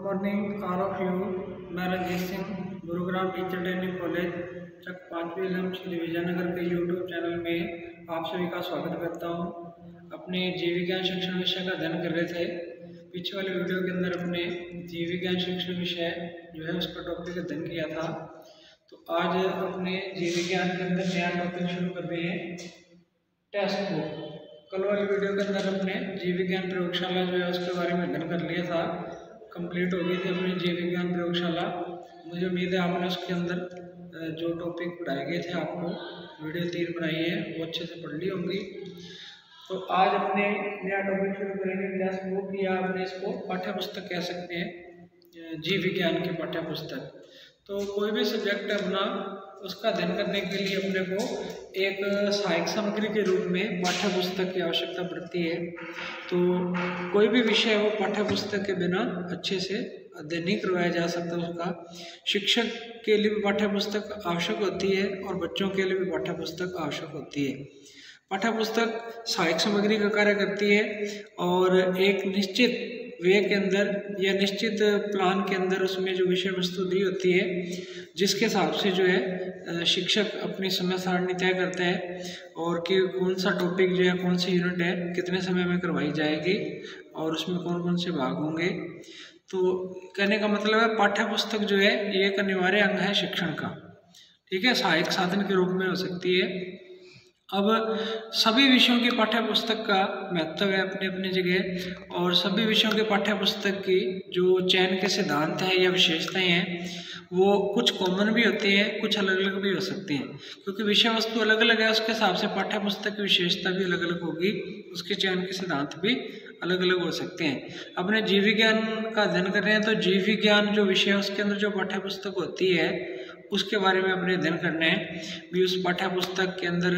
Morning all of you. मैं Ranjit Singh Gurugram teacher training college Chak 5वीं LM Shri Vijayanagar के यूट्यूब चैनल में आप सभी का स्वागत करता हूं। अपने जीव विज्ञान शिक्षण विषय का अध्ययन कर रहे थे। पीछे वाले वीडियो के अंदर अपने जीव विज्ञान शिक्षण विषय जो है उसका टॉपिक अध्ययन किया था। तो आज अपने जीव विज्ञान के अंदर नया टॉपिक शुरू कर रहे हैं, टेक्स्ट बुक। कल वाली वीडियो के अंदर अपने जीव विज्ञान प्रयोगशाला जो है उसके बारे में अध्ययन कर लिया था, कंप्लीट हो गई थी अपनी जीव विज्ञान प्रयोगशाला। मुझे उम्मीद है आपने उसके अंदर जो टॉपिक पढ़ाए गए थे आपको वीडियो 3 बनाई है वो अच्छे से पढ़ ली होंगी। तो आज अपने नया टॉपिक शुरू करेंगे, टेक्स्ट बुक या अपने इसको पाठ्य पुस्तक कह सकते हैं, जीव विज्ञान की पाठ्य पुस्तक। तो कोई भी सब्जेक्ट है अपना, उसका अध्ययन करने के लिए अपने को एक सहायक सामग्री के रूप में पाठ्य पुस्तक की आवश्यकता पड़ती है। तो कोई भी विषय वो पाठ्य पुस्तक के बिना अच्छे से अध्ययन नहीं करवाया जा सकता। उसका शिक्षक के लिए भी पाठ्य पुस्तक आवश्यक होती है और बच्चों के लिए भी पाठ्य पुस्तक आवश्यक होती है। पाठ्य पुस्तक सहायक सामग्री का कार्य करती है और एक निश्चित वे के अंदर या निश्चित प्लान के अंदर उसमें जो विषय वस्तु दी होती है, जिसके हिसाब से जो है शिक्षक अपनी समय सारणी तय करता है और कि कौन सा टॉपिक जो है, कौन सी यूनिट है, कितने समय में करवाई जाएगी और उसमें कौन कौन से भाग होंगे। तो कहने का मतलब है पाठ्य पुस्तक जो है ये एक अनिवार्य अंग है शिक्षण का, ठीक है, सहायक साधन के रूप में हो सकती है। अब सभी विषयों की पाठ्य पुस्तक का महत्व है अपनी अपनी जगह, और सभी विषयों के पाठ्य पुस्तक की जो चयन के सिद्धांत हैं या विशेषताएं हैं वो कुछ कॉमन भी होती हैं, कुछ अलग अलग भी हो सकती हैं। क्योंकि विषय वस्तु अलग अलग है, उसके हिसाब से पाठ्य पुस्तक की विशेषता भी अलग अलग होगी, उसके चयन के सिद्धांत भी अलग अलग हो सकते हैं। अपने जीव विज्ञान का अध्ययन कर रहे हैं तो जीव विज्ञान जो विषय है उसके अंदर जो पाठ्य पुस्तक होती है उसके बारे में अपने अध्ययन करना है भी। उस पाठ्य पुस्तक के अंदर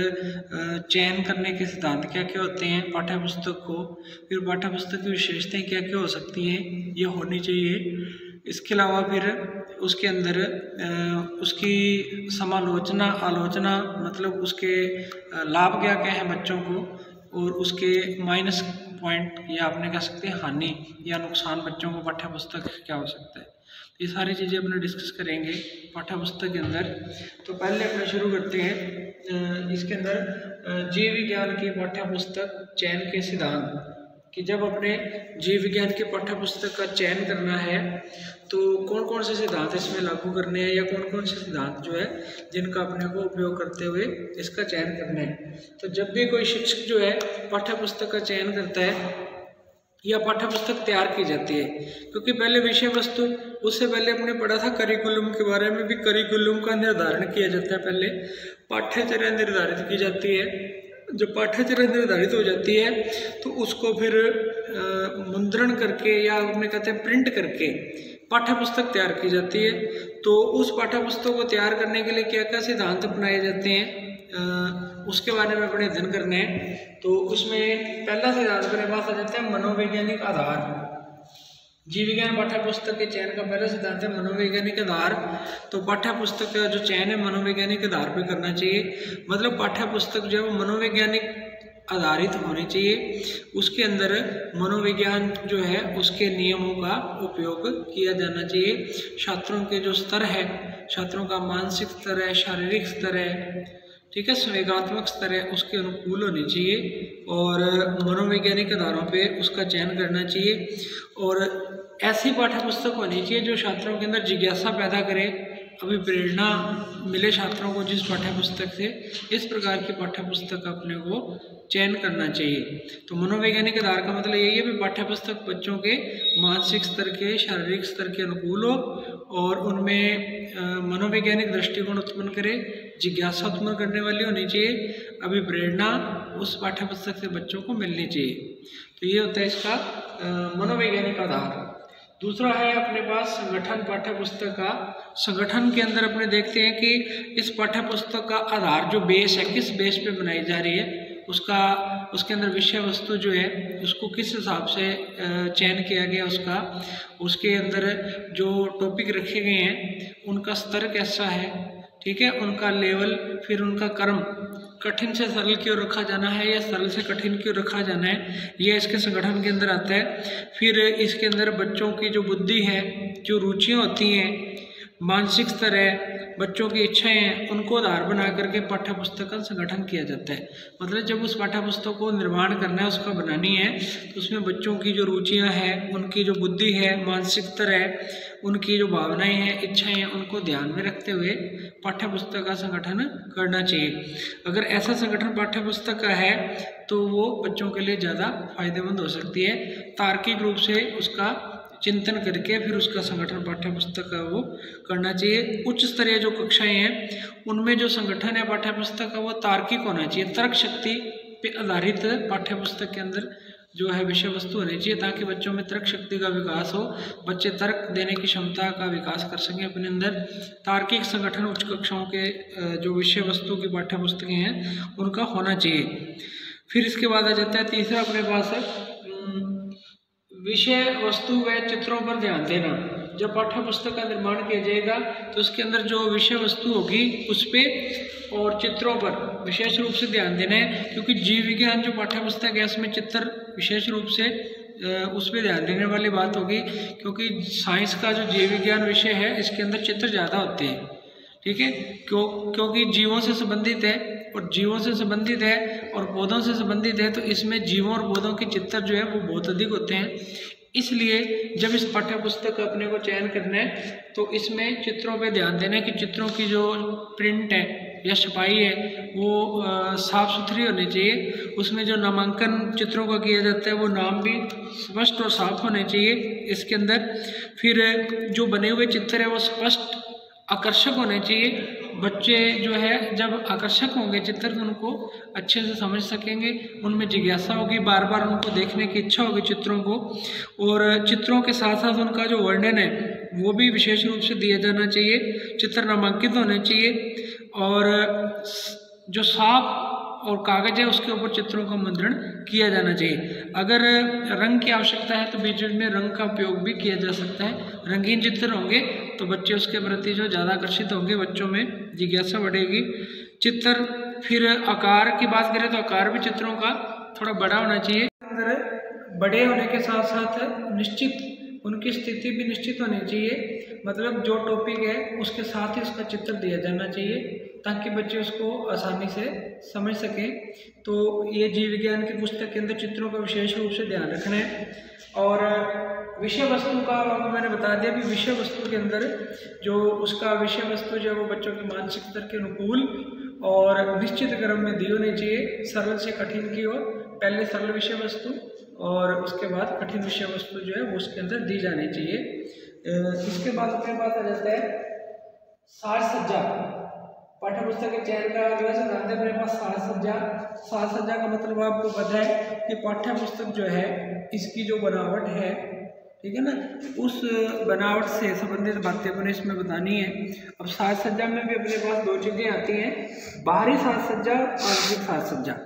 चयन करने के सिद्धांत क्या क्या होते हैं पाठ्य पुस्तक को, फिर पाठ्य पुस्तक की विशेषताएं क्या क्या हो सकती हैं, ये होनी चाहिए। इसके अलावा फिर उसके अंदर उसकी समालोचना आलोचना, मतलब उसके लाभ क्या क्या हैं बच्चों को और उसके माइनस पॉइंट या आपने कह सकते हैं हानि या नुकसान बच्चों को पाठ्य पुस्तक क्या हो सकता है। ये सारी चीज़ें अपने डिस्कस करेंगे पाठ्य पुस्तक के अंदर। तो पहले अपने शुरू करते हैं इसके अंदर जीव विज्ञान की पाठ्य पुस्तक चयन के सिद्धांत, कि जब अपने जीव विज्ञान की पाठ्य पुस्तक का चयन करना है तो कौन कौन से सिद्धांत इसमें लागू करने हैं या कौन कौन से सिद्धांत जो है जिनका अपने को उपयोग करते हुए इसका चयन करना है। तो जब भी कोई शिक्षक जो है पाठ्य पुस्तक का चयन करता है या पाठ्य पुस्तक तैयार की जाती है, क्योंकि पहले विषय वस्तु, उससे पहले हमने पढ़ा था करिकुलम के बारे में भी, करिकुलम का निर्धारण किया जाता है, पहले पाठ्यचर्या निर्धारित की जाती है। जब पाठ्यचर्या निर्धारित हो जाती है तो उसको फिर मुद्रण करके या अपने कहते हैं प्रिंट करके पाठ्य पुस्तक तैयार की जाती है। तो उस पाठ्य पुस्तक को तैयार करने के लिए क्या क्या सिद्धांत अपनाए जाते हैं उसके बारे में अपने अध्ययन करने हैं। तो उसमें पहला सिद्धांत अपने पास आ जाता है मनोवैज्ञानिक आधार। जीव विज्ञान पाठ्य पुस्तक के चयन का पहला सिद्धांत है मनोवैज्ञानिक आधार। तो पाठ्य पुस्तक का जो चयन है मनोवैज्ञानिक आधार पर करना चाहिए, मतलब पाठ्य पुस्तक जो है वो मनोवैज्ञानिक आधारित होनी चाहिए। उसके अंदर मनोविज्ञान जो है उसके नियमों का उपयोग किया जाना चाहिए। छात्रों के जो स्तर है, छात्रों का मानसिक स्तर है, शारीरिक स्तर है, ठीक है, संवेगात्मक स्तर है, उसके अनुकूल होनी चाहिए और मनोवैज्ञानिक आधारों पे उसका चयन करना चाहिए। और ऐसी पाठ्य पुस्तक होनी चाहिए जो छात्रों के अंदर जिज्ञासा पैदा करे, अभी प्रेरणा मिले छात्रों को जिस पाठ्य पुस्तक से, इस प्रकार की पाठ्य पुस्तक का अपने को चयन करना चाहिए। तो मनोवैज्ञानिक आधार का मतलब यही है कि पाठ्य पुस्तक बच्चों के मानसिक स्तर के, शारीरिक स्तर के अनुकूल हो और उनमें मनोवैज्ञानिक दृष्टिकोण उत्पन्न करे, जिज्ञासा उत्पन्न करने वाली होनी चाहिए, अभी प्रेरणा उस पाठ्य पुस्तक से बच्चों को मिलनी चाहिए। तो ये होता है इसका मनोवैज्ञानिक आधार। दूसरा है अपने पास संगठन पाठ्य पुस्तक का। संगठन के अंदर अपने देखते हैं कि इस पाठ्य पुस्तक का आधार जो बेस है, किस बेस पे बनाई जा रही है, उसके अंदर विषय वस्तु जो है उसको किस हिसाब से चयन किया गया, उसके अंदर जो टॉपिक रखे गए हैं उनका स्तर कैसा है, ठीक है, उनका लेवल, फिर उनका क्रम, कठिन से सरल की ओर रखा जाना है या सरल से कठिन की ओर रखा जाना है, यह इसके संगठन के अंदर आता है। फिर इसके अंदर बच्चों की जो बुद्धि है, जो रुचियाँ होती हैं, मानसिक स्तर है, बच्चों की इच्छाएं हैं, उनको आधार बना करके पाठ्य पुस्तक का संगठन किया जाता है। मतलब जब उस पाठ्य पुस्तक को निर्माण करना है, उसका बनानी है, तो उसमें बच्चों की जो रुचियां हैं, उनकी जो बुद्धि है, मानसिक स्तर है, उनकी जो भावनाएं हैं, इच्छाएं हैं, उनको ध्यान में रखते हुए पाठ्य पुस्तक का संगठन करना चाहिए। अगर ऐसा संगठन पाठ्य पुस्तक का है तो वो बच्चों के लिए ज़्यादा फायदेमंद हो सकती है। तार्किक रूप से उसका चिंतन करके फिर उसका संगठन पाठ्य पुस्तक का वो करना चाहिए। उच्च स्तरीय जो कक्षाएं हैं उनमें जो संगठन है पाठ्य पुस्तक का वो तार्किक होना चाहिए, तर्क शक्ति पे आधारित पाठ्य पुस्तक के अंदर जो है विषय वस्तु होनी चाहिए, ताकि बच्चों में तर्क शक्ति का विकास हो, बच्चे तर्क देने की क्षमता का विकास कर सकें अपने अंदर। तार्किक संगठन उच्च कक्षाओं के जो विषय वस्तु की पाठ्य पुस्तकें हैं उनका होना चाहिए। फिर इसके बाद आ जाता है तीसरा अपने पास विषय वस्तु व चित्रों पर ध्यान देना। जब पाठ्य पुस्तक का निर्माण किया जाएगा तो उसके अंदर जो विषय वस्तु होगी उस पर और चित्रों पर विशेष रूप से ध्यान देना है, क्योंकि जीव विज्ञान जो पाठ्य पुस्तक है उसमें चित्र विशेष रूप से उस पर ध्यान देने वाली बात होगी, क्योंकि साइंस का जो जीव विज्ञान विषय है इसके अंदर चित्र ज़्यादा होते हैं। ठीक है, क्योंकि जीवों से संबंधित है और जीवों से संबंधित है और पौधों से संबंधित है, तो इसमें जीवों और पौधों के चित्र जो है वो बहुत अधिक होते हैं। इसलिए जब इस पाठ्य पुस्तक का अपने को चयन करना है तो इसमें चित्रों पे ध्यान देना है कि चित्रों की जो प्रिंट है या छपाई है वो साफ सुथरी होनी चाहिए। उसमें जो नामांकन चित्रों का किया जाता है वो नाम भी स्पष्ट और साफ होने चाहिए इसके अंदर। फिर जो बने हुए चित्र है वो स्पष्ट आकर्षक होने चाहिए। बच्चे जो है जब आकर्षक होंगे चित्र तो उनको अच्छे से समझ सकेंगे, उनमें जिज्ञासा होगी, बार बार उनको देखने की इच्छा होगी चित्रों को। और चित्रों के साथ साथ उनका जो वर्णन है वो भी विशेष रूप से दिया जाना चाहिए, चित्र नामांकित होने चाहिए और जो साफ और कागज है उसके ऊपर चित्रों का मुद्रण किया जाना चाहिए। अगर रंग की आवश्यकता है तो बीच बीच में रंग का उपयोग भी किया जा सकता है। रंगीन चित्र होंगे तो बच्चे उसके प्रति जो ज़्यादा आकर्षित होंगे, बच्चों में जिज्ञासा बढ़ेगी। चित्र फिर आकार की बात करें तो आकार भी चित्रों का थोड़ा बड़ा होना चाहिए। अंदर बड़े होने के साथ साथ निश्चित उनकी स्थिति भी निश्चित होनी चाहिए, मतलब जो टॉपिक है उसके साथ ही उसका चित्र दिया जाना चाहिए ताकि बच्चे उसको आसानी से समझ सकें। तो ये जीव विज्ञान की पुस्तक के अंदर चित्रों का विशेष रूप से ध्यान रखना है। और विषय वस्तु का आपको मैंने बता दिया भी, विषय वस्तु के अंदर जो उसका विषय वस्तु जो है वो बच्चों के मानसिक स्तर के अनुकूल और निश्चित क्रम में दी होनी चाहिए, सरल से कठिन की ओर। पहले सरल विषय वस्तु और उसके बाद कठिन विषय वस्तु जो है वो उसके अंदर दी जानी चाहिए। इसके बाद अपने पास आ जाता है साज सज्जा। पाठ्य पुस्तक के चयन का अगला सिद्धांत है अपने पास साज सज्जा। साज सज्जा का मतलब आपको पता है कि पाठ्य पुस्तक जो है इसकी जो बनावट है, ठीक है ना, उस बनावट से संबंधित बातें अपने इसमें बतानी है। अब साज सज्जा में भी अपने पास दो चीज़ें आती हैं, बाहरी साज सज्जा और आंतरिक साज सज्जा।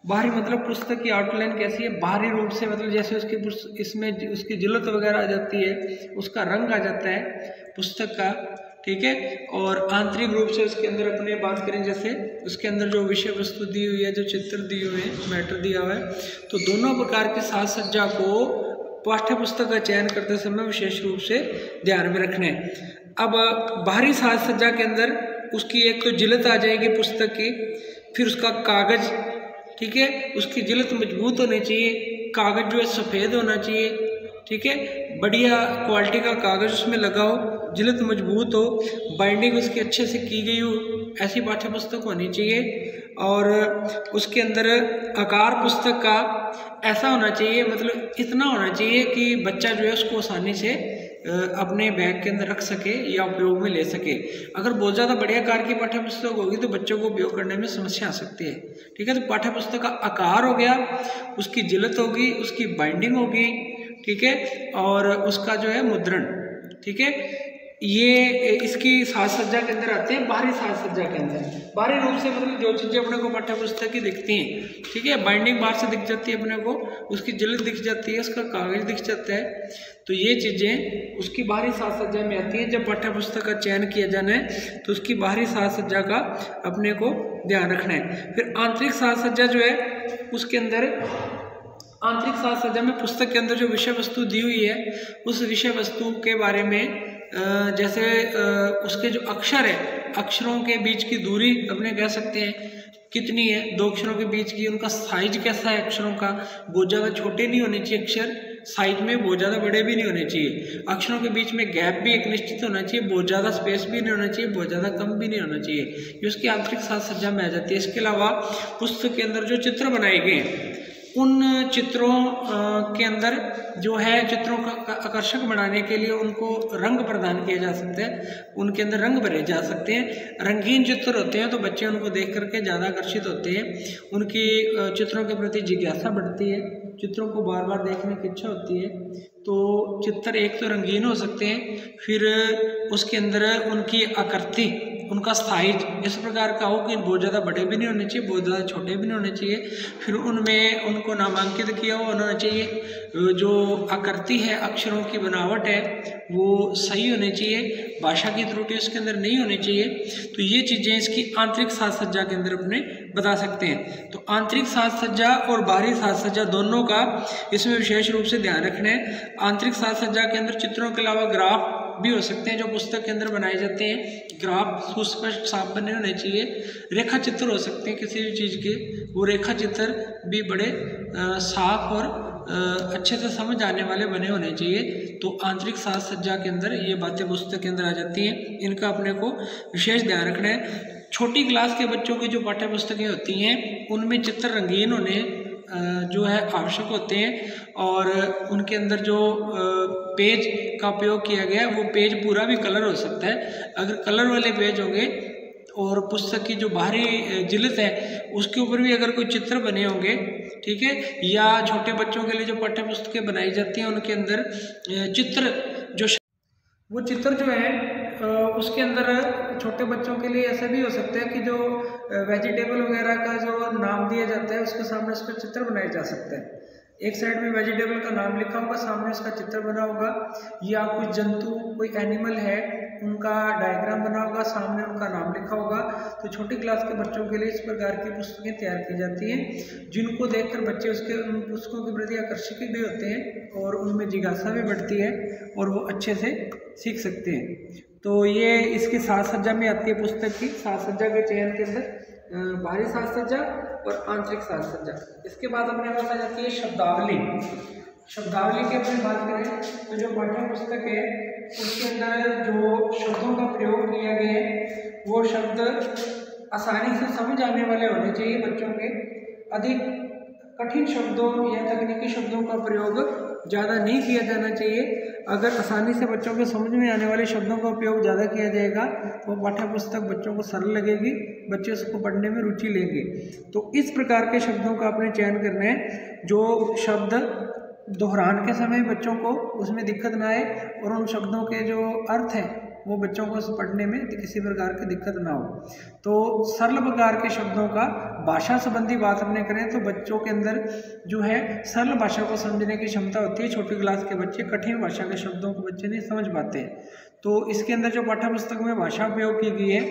बाहरी मतलब पुस्तक की आउटलाइन कैसी है, बाहरी रूप से मतलब जैसे उसकी इसमें उसकी जिल्लत वगैरह आ जाती है, उसका रंग आ जाता है पुस्तक का, ठीक है। और आंतरिक रूप से उसके अंदर अपने बात करें जैसे उसके अंदर जो विषय वस्तु दी हुई है, जो चित्र दिए हुए हैं, मैटर दिया हुआ है, तो दोनों प्रकार की साज सज्जा को पाठ्य पुस्तक का चयन करते समय विशेष रूप से ध्यान में रखना है। अब बाहरी साज सज्जा के अंदर उसकी एक तो जिल्लत आ जाएगी पुस्तक की, फिर उसका कागज, ठीक है, उसकी जिल्लत मजबूत होनी चाहिए, कागज जो है सफ़ेद होना चाहिए, ठीक है, बढ़िया क्वालिटी का कागज उसमें लगा हो, जिल्लत मजबूत हो, बाइंडिंग उसकी अच्छे से की गई हो, ऐसी पाठ्य पुस्तक होनी चाहिए। और उसके अंदर आकार पुस्तक का ऐसा होना चाहिए, मतलब इतना होना चाहिए कि बच्चा जो है उसको आसानी से अपने बैग के अंदर रख सके या उपयोग में ले सके। अगर बहुत ज़्यादा बड़े आकार की पाठ्य पुस्तक होगी तो बच्चों को उपयोग करने में समस्या आ सकती है, ठीक है। तो पाठ्य पुस्तक का आकार हो गया, उसकी जिल्लत होगी, उसकी बाइंडिंग होगी, ठीक है, और उसका जो है मुद्रण, ठीक है। ये इसकी साज सज्जा के अंदर आते हैं। बाहरी साज सज्जा के अंदर बाहरी रूप से मतलब जो चीज़ें अपने को पाठ्य पुस्तक की दिखती हैं, ठीक है, बाइंडिंग बाहर से दिख जाती है अपने को, उसकी जिल्द दिख जाती है, उसका कागज दिख जाता है, तो ये चीज़ें उसकी बाहरी साज सज्जा में आती हैं। जब पाठ्य पुस्तक का चयन किया जाना है तो उसकी बाहरी साज सज्जा का अपने को ध्यान रखना है। फिर आंतरिक साज सज्जा जो है उसके अंदर, आंतरिक साज सज्जा में पुस्तक के अंदर जो विषय वस्तु दी हुई है उस विषय वस्तु के बारे में, जैसे उसके जो अक्षर है, अक्षरों के बीच की दूरी अपने कह सकते हैं कितनी है, दो अक्षरों के बीच की, उनका साइज कैसा है अक्षरों का, बहुत ज़्यादा छोटे नहीं होने चाहिए अक्षर साइज में, बहुत ज़्यादा बड़े भी नहीं होने चाहिए, अक्षरों के बीच में गैप भी एक निश्चित होना चाहिए, बहुत ज़्यादा स्पेस भी नहीं होना चाहिए, बहुत ज़्यादा कम भी नहीं होना चाहिए, ये उसकी आंतरिक साज सज्जा में आ जाती है। इसके अलावा पुस्तक के अंदर जो चित्र बनाए गए हैं उन चित्रों के अंदर जो है चित्रों का आकर्षक बनाने के लिए उनको रंग प्रदान किया जा सकता है, उनके अंदर रंग भरे जा सकते हैं। रंगीन चित्र होते हैं तो बच्चे उनको देख करके ज़्यादा आकर्षित होते हैं, उनकी चित्रों के प्रति जिज्ञासा बढ़ती है, चित्रों को बार बार देखने की इच्छा होती है। तो चित्र एक तो रंगीन हो सकते हैं, फिर उसके अंदर उनकी आकृति, उनका साइज इस प्रकार का हो कि बहुत ज़्यादा बड़े भी नहीं होने चाहिए, बहुत ज़्यादा छोटे भी नहीं होने चाहिए, फिर उनमें उनको नामांकित किया हुआ होना चाहिए, जो आकृति है, अक्षरों की बनावट है वो सही होनी चाहिए, भाषा की त्रुटि उसके अंदर नहीं होनी चाहिए। तो ये चीज़ें इसकी आंतरिक साज सज्जा के अंदर अपने बता सकते हैं। तो आंतरिक साज सज्जा और बाहरी साज सज्जा दोनों का इसमें विशेष रूप से ध्यान रखना है। आंतरिक साज सज्जा के अंदर चित्रों के अलावा ग्राफ भी हो सकते हैं जो पुस्तक के अंदर बनाए जाते हैं, ग्राफ सुस्पष्ट साफ बने होने चाहिए, रेखा चित्र हो सकते हैं किसी भी चीज़ के, वो रेखा चित्र भी बड़े साफ और अच्छे से समझ आने वाले बने होने चाहिए। तो आंतरिक साज सज्जा के अंदर ये बातें पुस्तक के अंदर आ जाती हैं, इनका अपने को विशेष ध्यान रखना है। छोटी क्लास के बच्चों की जो पाठ्य पुस्तकें होती हैं उनमें चित्र रंगीन होने जो है आवश्यक होते हैं, और उनके अंदर जो पेज का उपयोग किया गया है वो पेज पूरा भी कलर हो सकता है। अगर कलर वाले पेज होंगे और पुस्तक की जो बाहरी जिल्द है उसके ऊपर भी अगर कोई चित्र बने होंगे, ठीक है, या छोटे बच्चों के लिए जो पाठ्य पुस्तकें बनाई जाती हैं उनके अंदर चित्र जो वो चित्र जो है उसके अंदर छोटे बच्चों के लिए ऐसा भी हो सकता है कि जो वेजिटेबल वगैरह का जो नाम दिया जाता है उसके सामने उसका चित्र बनाया जा सकता है। एक साइड में वेजिटेबल का नाम लिखा होगा, सामने उसका चित्र बना होगा, या कोई जंतु, कोई एनिमल है उनका डायग्राम बना होगा, सामने उनका नाम लिखा होगा। तो छोटी क्लास के बच्चों के लिए इस प्रकार की पुस्तकें तैयार की जाती हैं जिनको देखकर बच्चे उन पुस्तकों के प्रति आकर्षित भी होते हैं और उनमें जिज्ञासा भी बढ़ती है और वो अच्छे से सीख सकते हैं। तो ये इसकी साज सज्जा में आती है पुस्तक की साज सज्जा के चयन के अंदर, बाहरी साज सज्जा और आंतरिक साज सज्जा। इसके बाद अपने पास आ जाती है शब्दावली। शब्दावली की अपनी बात करें तो जो पाठ्य पुस्तक है उसके अंदर जो शब्दों का प्रयोग किया गया है वो शब्द आसानी से समझ आने वाले होने चाहिए बच्चों के। अधिक कठिन शब्दों या तकनीकी शब्दों का प्रयोग ज़्यादा नहीं किया जाना चाहिए। अगर आसानी से बच्चों के समझ में आने वाले शब्दों का उपयोग ज़्यादा किया जाएगा तो पाठ्य पुस्तक बच्चों को सरल लगेगी, बच्चे उसको पढ़ने में रुचि लेंगे। तो इस प्रकार के शब्दों का अपने चयन करना है जो शब्द दोहरान के समय बच्चों को उसमें दिक्कत ना आए और उन शब्दों के जो अर्थ हैं वो बच्चों को पढ़ने में किसी प्रकार की दिक्कत ना हो। तो सरल प्रकार के शब्दों का भाषा संबंधी बात अपने करें तो बच्चों के अंदर जो है सरल भाषा को समझने की क्षमता होती है। छोटी क्लास के बच्चे कठिन भाषा के शब्दों को बच्चे नहीं समझ पाते। तो इसके अंदर जो पाठ्य पुस्तक में भाषा उपयोग की गई है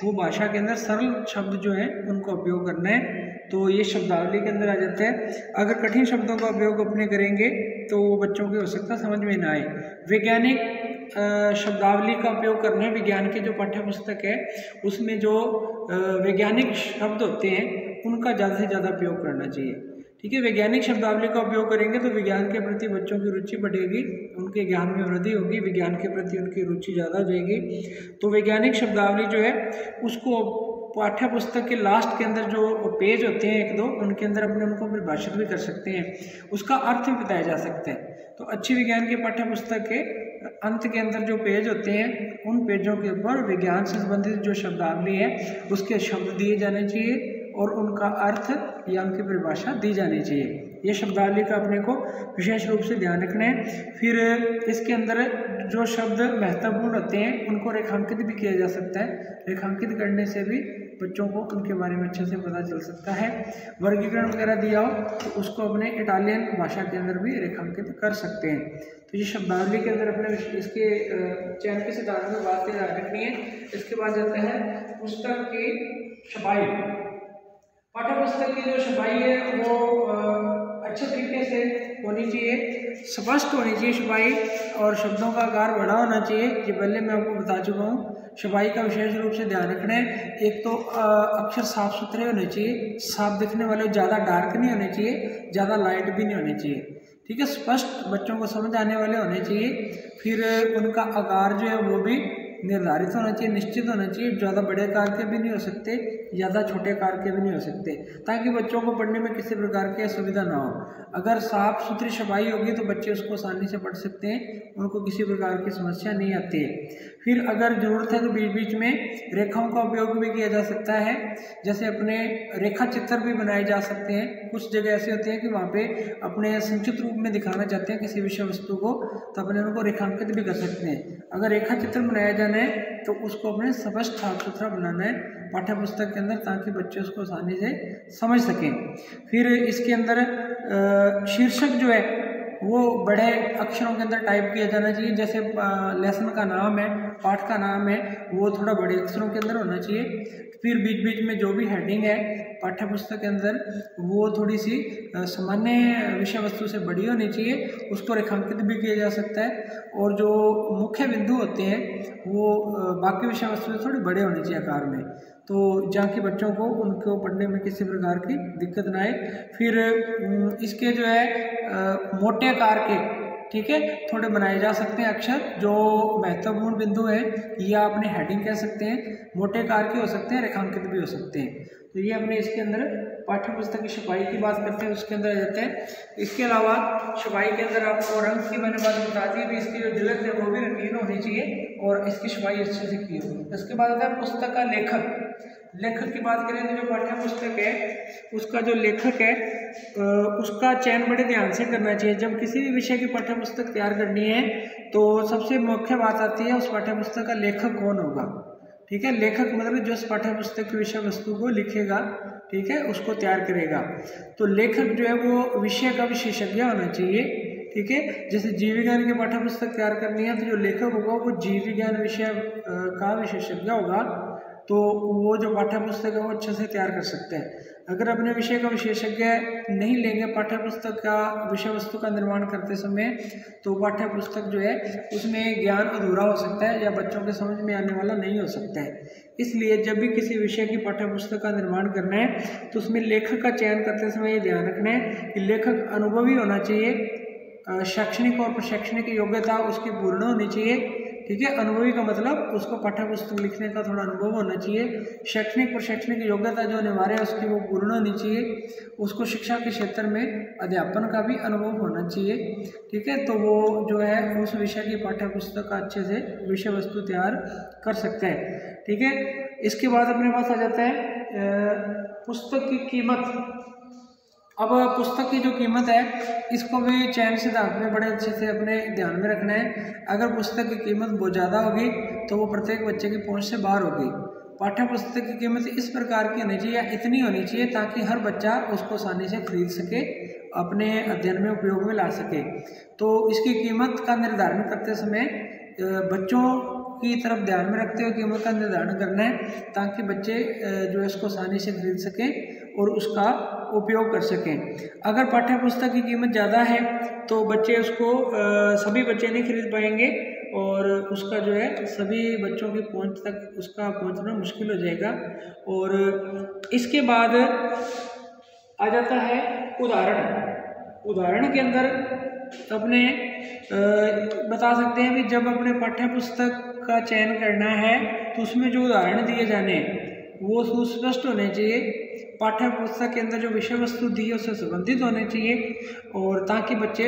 वो भाषा के अंदर सरल शब्द जो है उनको उपयोग करना है। तो ये शब्दावली के अंदर आ जाते हैं। अगर कठिन शब्दों का उपयोग अपने करेंगे तो वो बच्चों की हो सकता समझ में ना आए। वैज्ञानिक शब्दावली का उपयोग करना है। विज्ञान के जो पाठ्य पुस्तक है उसमें जो वैज्ञानिक शब्द होते हैं उनका ज़्यादा से ज़्यादा उपयोग करना चाहिए। ठीक है, वैज्ञानिक शब्दावली का उपयोग करेंगे तो विज्ञान के प्रति बच्चों की रुचि बढ़ेगी, उनके ज्ञान में वृद्धि होगी, विज्ञान के प्रति उनकी रुचि ज़्यादा हो जाएगी। तो वैज्ञानिक शब्दावली जो है उसको पाठ्य पुस्तक के लास्ट के अंदर जो पेज होते हैं एक दो उनके अंदर अपने उनको परिभाषित भी कर सकते हैं, उसका अर्थ भी बताया जा सकता है। तो अच्छी विज्ञान के पाठ्य पुस्तक के अंत के अंदर जो पेज होते हैं उन पेजों के ऊपर विज्ञान से संबंधित जो शब्दावली है उसके शब्द दिए जाने चाहिए और उनका अर्थ या उनकी परिभाषा दी जानी चाहिए। ये शब्दावली का अपने को विशेष रूप से ध्यान रखना है। फिर इसके अंदर जो शब्द महत्वपूर्ण होते हैं उनको रेखांकित भी किया जा सकता है। रेखांकित करने से भी बच्चों को उनके बारे में अच्छे से पता चल सकता है। वर्गीकरण वगैरह दिया हो तो उसको अपने इटालियन भाषा के अंदर भी रेखांकित कर सकते हैं। तो ये शब्दावली के अंदर अपने इसके चयन के सिद्धांत में बात ध्यान रखनी है। इसके बाद जाता है पुस्तक की छपाई। पाठ्य पुस्तक की जो छपाई है वो अच्छे तरीके से होनी चाहिए, स्पष्ट होनी चाहिए छपाई, और शब्दों का आकार बड़ा होना चाहिए। ये पहले मैं आपको बता चुका हूँ। छपाई का विशेष रूप से ध्यान रखना है। एक तो अक्षर साफ सुथरे होने चाहिए, साफ दिखने वाले, ज़्यादा डार्क नहीं होने चाहिए, ज़्यादा लाइट भी नहीं होने चाहिए, ठीक है। स्पष्ट बच्चों को समझ आने वाले होने चाहिए। फिर उनका आकार जो है वो भी निर्धारित होना चाहिए, निश्चित होना चाहिए। ज़्यादा बड़े आकार के भी नहीं हो सकते, ज़्यादा छोटे आकार के भी नहीं हो सकते, ताकि बच्चों को पढ़ने में किसी प्रकार की असुविधा ना हो। अगर साफ सुथरी छपाई होगी तो बच्चे उसको आसानी से पढ़ सकते हैं, उनको किसी प्रकार की समस्या नहीं आती है। फिर अगर ज़रूरत है तो बीच बीच में रेखाओं का उपयोग भी किया जा सकता है। जैसे अपने रेखा चित्र भी बनाए जा सकते हैं। कुछ जगह ऐसे होते हैं कि वहाँ पे अपने संक्षिप्त रूप में दिखाना चाहते हैं किसी विषय वस्तु को, तो अपने उनको रेखांकित भी कर सकते हैं। अगर रेखा चित्र बनाया जाना है तो उसको अपने स्पष्ट साफ सुथरा बनाना है पाठ्य पुस्तक के अंदर, ताकि बच्चे उसको आसानी से समझ सकें। फिर इसके अंदर शीर्षक जो है वो बड़े अक्षरों के अंदर टाइप किया जाना चाहिए। जैसे लेसन का नाम है, पाठ का नाम है, वो थोड़ा बड़े अक्षरों के अंदर होना चाहिए। फिर बीच बीच में जो भी हेडिंग है पाठ्य पुस्तक के अंदर वो थोड़ी सी सामान्य विषय वस्तु से बड़ी होनी चाहिए, उसको रेखांकित भी किया जा सकता है। और जो मुख्य बिंदु होते हैं वो बाकी विषय वस्तु से थोड़े बड़े होने चाहिए आकार में, तो जहाँ के बच्चों को उनको पढ़ने में किसी प्रकार की दिक्कत ना आए। फिर इसके जो है मोटे आकार के, ठीक है, थोड़े बनाए जा सकते हैं अक्षर जो महत्वपूर्ण बिंदु है, या अपने हेडिंग कह सकते हैं, मोटे आकार के हो सकते हैं, रेखांकित भी हो सकते हैं। तो ये हमने इसके अंदर पाठ्य पुस्तक की छपाई की बात करते हैं, उसके अंदर आ जाते हैं। इसके अलावा छपाई के अंदर आपको रंग की मैंने बात बता दी, भी इसकी जो झलक है वो भी रंगीन होनी चाहिए और इसकी छपाई अच्छे से की हो। इसके बाद आता है पुस्तक का लेखक। लेखक की बात करें तो जो पाठ्य पुस्तक है उसका जो लेखक है उसका चयन बड़े ध्यान से करना चाहिए। जब किसी भी विषय की पाठ्य पुस्तक तैयार करनी है तो सबसे मुख्य बात आती है उस पाठ्य पुस्तक का लेखक कौन होगा, ठीक है। लेखक मतलब जो उस पाठ्य पुस्तक की विषय वस्तु को लिखेगा, ठीक है, उसको तैयार करेगा। तो लेखक जो है वो विषय का विशेषज्ञ होना चाहिए, ठीक है। जैसे जीव विज्ञान की पाठ्य पुस्तक तैयार करनी है तो जो लेखक होगा वो जीव विज्ञान विषय का विशेषज्ञ होगा, तो वो जो पाठ्य पुस्तक है वो अच्छे से तैयार कर सकते हैं। अगर अपने विषय का विशेषज्ञ नहीं लेंगे पाठ्य पुस्तक का विषय वस्तु का निर्माण करते समय, तो पाठ्य पुस्तक जो है उसमें ज्ञान अधूरा हो सकता है या बच्चों के समझ में आने वाला नहीं हो सकता है। इसलिए जब भी किसी विषय की पाठ्य पुस्तक का निर्माण करना है तो उसमें लेखक का चयन करते समय ये ध्यान रखना है कि लेखक अनुभवी होना चाहिए, शैक्षणिक और प्रशैक्षणिक योग्यता उसकी पूर्ण होनी चाहिए, ठीक है। अनुभवी का मतलब उसको पाठ्य पुस्तक लिखने का थोड़ा अनुभव होना चाहिए। शैक्षणिक प्रशैक्षणिक योग्यता जो अनिवार्य है उसकी वो पूर्ण होनी चाहिए। उसको शिक्षा के क्षेत्र में अध्यापन का भी अनुभव होना चाहिए, ठीक है। तो वो जो है उस विषय की पाठ्य पुस्तक का अच्छे से विषय वस्तु तैयार कर सकते हैं, ठीक है। इसके बाद अपने पास आ जाता है पुस्तक की कीमत। अब पुस्तक की जो कीमत है इसको भी चयन सिद्धांत में बड़े अच्छे से अपने ध्यान में रखना है। अगर पुस्तक की कीमत बहुत ज़्यादा होगी तो वो प्रत्येक बच्चे की पहुंच से बाहर होगी। पाठ्य पुस्तक की कीमत इस प्रकार की होनी चाहिए या इतनी होनी चाहिए ताकि हर बच्चा उसको आसानी से खरीद सके, अपने अध्ययन में उपयोग में ला सके। तो इसकी कीमत का निर्धारण करते समय बच्चों की तरफ ध्यान में रखते हुए कीमत का निर्धारण करना है ताकि बच्चे जो है इसको आसानी से खरीद सकें और उसका उपयोग कर सकें। अगर पाठ्य पुस्तक की कीमत ज़्यादा है तो बच्चे उसको सभी बच्चे नहीं खरीद पाएंगे और उसका जो है सभी बच्चों की पहुंच तक उसका पहुंचना मुश्किल हो जाएगा। और इसके बाद आ जाता है उदाहरण। उदाहरण के अंदर अपने बता सकते हैं कि जब अपने पाठ्य पुस्तक का चयन करना है तो उसमें जो उदाहरण दिए जाने वो सुस्पष्ट होने चाहिए। पाठ्य पुस्तक के अंदर जो विषय वस्तु दी है उससे संबंधित होने चाहिए और ताकि बच्चे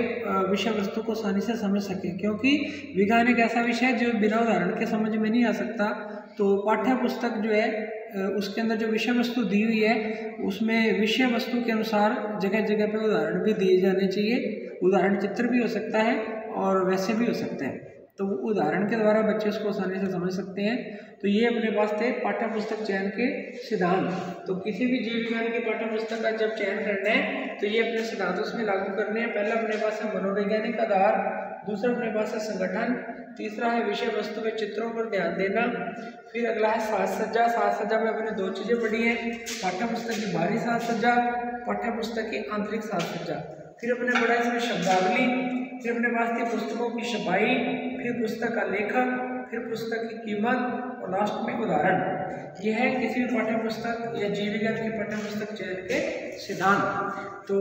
विषय वस्तु को आसानी से समझ सकें, क्योंकि विज्ञान एक ऐसा विषय है जो बिना उदाहरण के समझ में नहीं आ सकता। तो पाठ्य पुस्तक जो है उसके अंदर जो विषय वस्तु दी हुई है उसमें विषय वस्तु के अनुसार जगह जगह पे उदाहरण भी दिए जाने चाहिए। उदाहरण चित्र भी हो सकता है और वैसे भी हो सकते हैं, तो वो उदाहरण के द्वारा बच्चे उसको आसानी से समझ सकते हैं। तो ये अपने पास थे पाठ्य पुस्तक चयन के सिद्धांत। तो किसी भी जीव विज्ञान की पाठ्य पुस्तक का जब चयन करना है तो ये अपने सिद्धांत उसमें लागू करने हैं। पहला अपने पास है मनोवैज्ञानिक आधार, दूसरा अपने पास है संगठन, तीसरा है विषय वस्तु के चित्रों पर ध्यान देना, फिर अगला है साज सज्जा। साज सज्जा में अपने दो चीज़ें पढ़ी हैं, पाठ्य पुस्तक की बाहरी साज सज्जा, पाठ्य पुस्तक की आंतरिक साज सज्जा। फिर अपने पढ़ा इसमें शब्दावली, फिर अपने पास थी पुस्तकों की छपाई, फिर पुस्तक का लेखक, फिर पुस्तक की कीमत और लास्ट में उदाहरण। यह है किसी भी पाठ्य पुस्तक या जीव विज्ञान की पाठ्य पुस्तक चयन के सिद्धांत। तो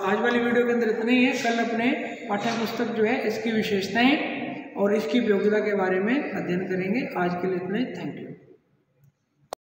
आज वाली वीडियो के अंदर इतना ही है। कल अपने पाठ्य पुस्तक जो है इसकी विशेषताएं और इसकी उपयोगिता के बारे में अध्ययन करेंगे। आज के लिए इतना ही। Thank you.